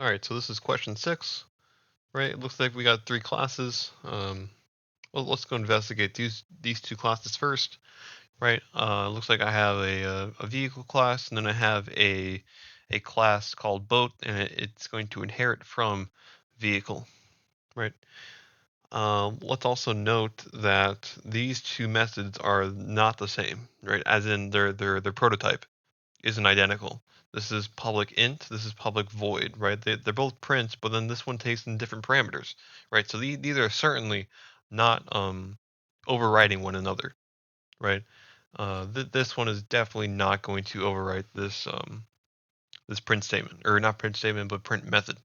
All right, so this is question 6, right? It looks like we got 3 classes. Well, let's go investigate these 2 classes first, right? Looks like I have a vehicle class, and then I have a class called boat, and it's going to inherit from vehicle, right? Let's also note that these two methods are not the same, right? As in their prototype isn't identical. This is public int, this is public void, right? They're both prints, but then this one takes in different parameters, right? So these are certainly not overriding one another, right? This one is definitely not going to overwrite this print statement, or not print statement, but print method,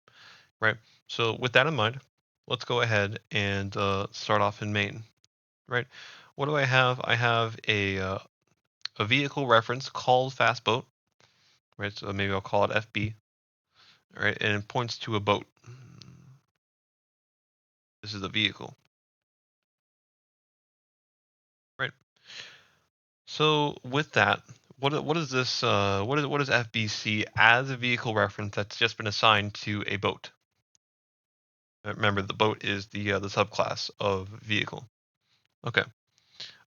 right? So with that in mind, let's go ahead and start off in main, right? What do I have? I have a vehicle reference called fastboat, right? So maybe I'll call it FB, right? And it points to a boat. This is a vehicle, right? So with that, what is this? What is FBC as a vehicle reference that's just been assigned to a boat? Remember, the boat is the subclass of vehicle. Okay.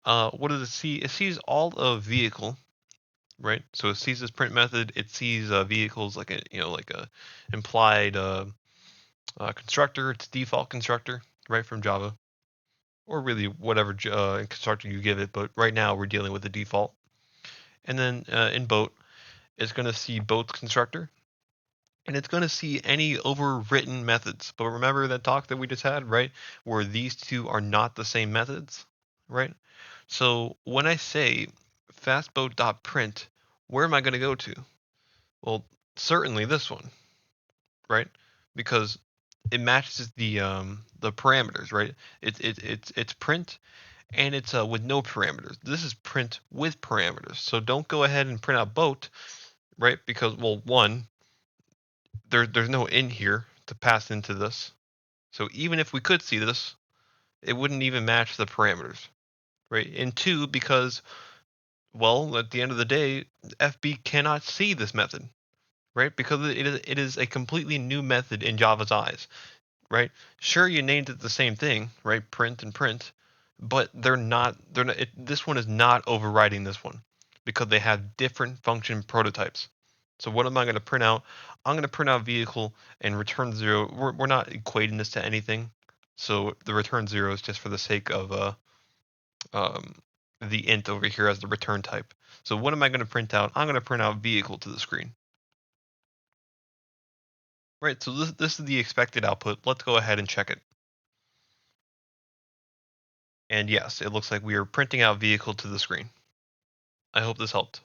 What does it see? It sees all of vehicle, right? So it sees this print method. It sees vehicles like a implied constructor. It's default constructor, right, from Java, or really whatever constructor you give it. But right now we're dealing with the default. And then in boat, it's going to see boat constructor, and it's going to see any overwritten methods. But remember that talk that we just had, right? Where these two are not the same methods, right? So when I say fastboat.print, where am I going to go to? Well, certainly this one, right? Because it matches the parameters, right? It's print, and it's with no parameters. This is print with parameters. So don't go ahead and print out boat, right? Because, well, one, there's no in here to pass into this. So even if we could see this, it wouldn't even match the parameters, right? And two, because, well, at the end of the day, FB cannot see this method, right? Because it is a completely new method in Java's eyes, right? Sure, you named it the same thing, right? Print and print, but they're not. They're not. This one is not overriding this one because they have different function prototypes. So what am I going to print out? I'm going to print out vehicle and return zero. We're not equating this to anything, so the return zero is just for the sake of um, the int over here as the return type. So what am I going to print out? I'm going to print out vehicle to the screen. Right, so this is the expected output. Let's go ahead and check it. And yes, it looks like we are printing out vehicle to the screen. I hope this helped.